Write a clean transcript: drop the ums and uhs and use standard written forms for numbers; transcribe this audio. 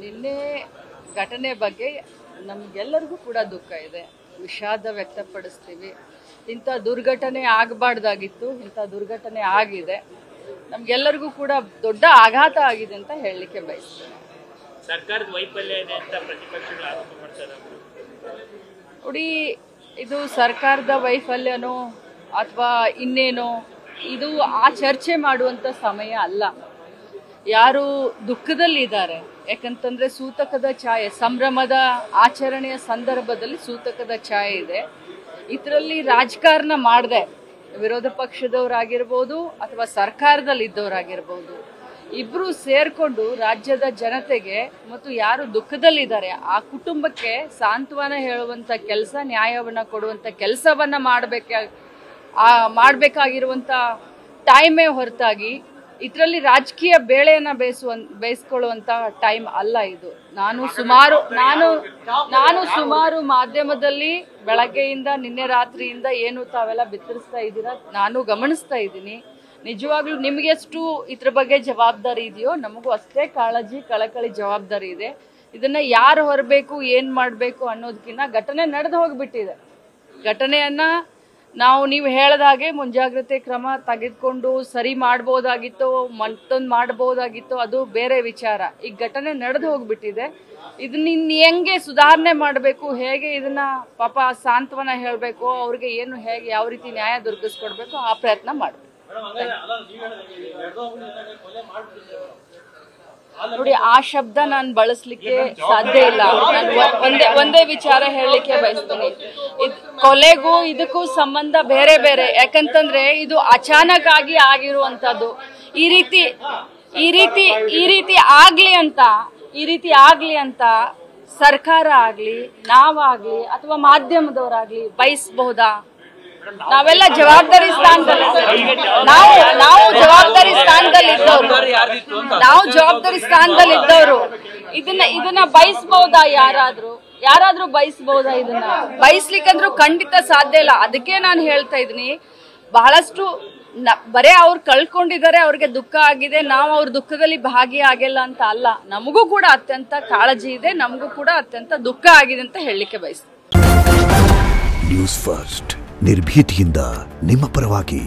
ನಿನ್ನೆ ಘಟನೆ ಬಗ್ಗೆ ನಮಗೆಲ್ಲರಿಗೂ ಕೂಡ ದುಃಖ ಇದೆ, ವಿಷಾದ ವ್ಯಕ್ತಪಡಿಸ್ತೀವಿ. ಇಂಥ ದುರ್ಘಟನೆ ಆಗಬಾರ್ದಾಗಿತ್ತು, ಇಂಥ ದುರ್ಘಟನೆ ಆಗಿದೆ. ನಮಗೆಲ್ಲರಿಗೂ ಕೂಡ ದೊಡ್ಡ ಆಘಾತ ಆಗಿದೆ ಅಂತ ಹೇಳಲಿಕ್ಕೆ ಬಯಸ್ತೀನಿ. ಸರ್ಕಾರದ ವೈಫಲ್ಯ ಇದೆ ಅಂತ ಪ್ರತಿಪಕ್ಷಗಳು ಆರೋಪ ಮಾಡ್ತಾರೆ. ನೋಡಿ, ಇದು ಸರ್ಕಾರದ ವೈಫಲ್ಯನೋ ಅಥವಾ ಇನ್ನೇನೋ, ಇದು ಆ ಚರ್ಚೆ ಮಾಡುವಂಥ ಸಮಯ ಅಲ್ಲ. ಯಾರು ದುಃಖದಲ್ಲಿದ್ದಾರೆ, ಯಾಕಂತಂದ್ರೆ ಸೂತಕದ ಛಾಯೆ, ಸಂಭ್ರಮದ ಆಚರಣೆಯ ಸಂದರ್ಭದಲ್ಲಿ ಸೂತಕದ ಛಾಯೆ ಇದೆ. ಇದರಲ್ಲಿ ರಾಜಕಾರಣ ಮಾಡದೆ ವಿರೋಧ ಪಕ್ಷದವರಾಗಿರ್ಬೋದು ಅಥವಾ ಸರ್ಕಾರದಲ್ಲಿ ಇದ್ದವರಾಗಿರ್ಬೋದು, ಇಬ್ರು ಸೇರ್ಕೊಂಡು ರಾಜ್ಯದ ಜನತೆಗೆ ಮತ್ತು ಯಾರು ದುಃಖದಲ್ಲಿದ್ದಾರೆ ಆ ಕುಟುಂಬಕ್ಕೆ ಸಾಂತ್ವನ ಹೇಳುವಂತ ಕೆಲಸ, ನ್ಯಾಯವನ್ನ ಕೊಡುವಂತ ಕೆಲಸವನ್ನ ಮಾಡಬೇಕಾಗಿರುವಂತ ಟೈಮೇ ಹೊರತಾಗಿ ಇದರಲ್ಲಿ ರಾಜಕೀಯ ಬೇಳೆಯನ್ನ ಬೇಯಿಸ್ಕೊಳ್ಳುವಂತ ಟೈಮ್ ಅಲ್ಲ ಇದು. ನಾನು ಸುಮಾರು ಮಾಧ್ಯಮದಲ್ಲಿ ಬೆಳಗ್ಗೆಯಿಂದ ನಿನ್ನೆ ರಾತ್ರಿಯಿಂದ ಏನು ತಾವೆಲ್ಲ ಬಿತ್ತರಿಸ್ತಾ ಇದ್ದೀರಾ ನಾನು ಗಮನಿಸ್ತಾ ಇದ್ದೀನಿ. ನಿಜವಾಗ್ಲೂ ನಿಮ್ಗೆ ಎಷ್ಟು ಇದ್ರ ಬಗ್ಗೆ ಜವಾಬ್ದಾರಿ ಇದೆಯೋ ನಮಗೂ ಅಷ್ಟೇ ಕಾಳಜಿ ಕಳಕಳಿ ಜವಾಬ್ದಾರಿ ಇದೆ. ಇದನ್ನ ಯಾರು ಹೊರಬೇಕು, ಏನ್ ಮಾಡ್ಬೇಕು ಅನ್ನೋದಕ್ಕಿಂತ ಘಟನೆ ನಡೆದು ಹೋಗ್ಬಿಟ್ಟಿದೆ. ಘಟನೆಯನ್ನ ನೀವು ಹೇಳದ ಹಾಗೆ ಮುಂಜಾಗ್ರತೆ ಕ್ರಮ ತೆಗೆದುಕೊಂಡು ಸರಿ ಮಾಡ್ಬೋದಾಗಿತ್ತು, ಮತ್ತೊಂದು ಮಾಡ್ಬೋದಾಗಿತ್ತು, ಅದು ಬೇರೆ ವಿಚಾರ. ಈ ಘಟನೆ ನಡೆದು ಹೋಗ್ಬಿಟ್ಟಿದೆ. ಇದನ್ನ ಹೆಂಗೆ ಸುಧಾರಣೆ ಮಾಡಬೇಕು, ಹೇಗೆ ಇದನ್ನ ಪಾಪ ಸಾಂತ್ವನ ಹೇಳಬೇಕು, ಅವ್ರಿಗೆ ಏನು ಹೇಗೆ ಯಾವ ರೀತಿ ನ್ಯಾಯ ದೊರಕಿಸ್ಕೊಡ್ಬೇಕು ಆ ಪ್ರಯತ್ನ ಮಾಡಬೇಕು. ನೋಡಿ, ಆ ಶಬ್ದ ನಾನು ಬಳಸಲಿಕ್ಕೆ ಸಾಧ್ಯ ಇಲ್ಲ. ಒಂದೇ ವಿಚಾರ ಹೇಳಲಿಕ್ಕೆ ಬಯಸ್ತೀನಿ. ಕೊಲೆಗೂ ಇದಕ್ಕೂ ಸಂಬಂಧ ಬೇರೆ ಬೇರೆ. ಯಾಕಂತಂದ್ರೆ ಇದು ಅಚಾನಕ್ ಆಗಿ ಆಗಿರುವಂತದ್ದು. ಈ ರೀತಿ ಆಗ್ಲಿ ಅಂತ ಸರ್ಕಾರ ಆಗ್ಲಿ, ನಾವಾಗ್ಲಿ ಅಥವಾ ಮಾಧ್ಯಮದವರಾಗ್ಲಿ ಬಯಸಬಹುದಾ? ನಾವೆಲ್ಲ ಜವಾಬ್ದಾರಿ ಸ್ಥಾನದಲ್ಲಿದ್ದವರು ಇದನ್ನ ಬಯಸಬಹುದಾ? ಯಾರಾದ್ರೂ ಬಯಸಬಹುದಾ? ಇದನ್ನ ಬಯಸ್ಲಿಕ್ಕಂದ್ರೂ ಖಂಡಿತ ಸಾಧ್ಯ ಇಲ್ಲ. ಅದಕ್ಕೆ ನಾನು ಹೇಳ್ತಾ ಇದೀನಿ, ಬಹಳಷ್ಟು ಬರೇ ಅವ್ರು ಕಳ್ಕೊಂಡಿದ್ದಾರೆ, ಅವ್ರಿಗೆ ದುಃಖ ಆಗಿದೆ, ನಾವು ಅವ್ರ ದುಃಖದಲ್ಲಿ ಭಾಗಿಯಾಗಿಲ್ಲ ಅಂತ ಅಲ್ಲ. ನಮಗೂ ಕೂಡ ಅತ್ಯಂತ ಕಾಳಜಿ ಇದೆ, ನಮಗೂ ಕೂಡ ಅತ್ಯಂತ ದುಃಖ ಆಗಿದೆ ಅಂತ ಹೇಳಲಿಕ್ಕೆ ಬಯಸ್ತೀನಿ. ನ್ಯೂಸ್ ಫಸ್ಟ್, ನಿರ್ಭೀತಿಯಿಂದ ನಿಮ್ಮ ಪರವಾಗಿ.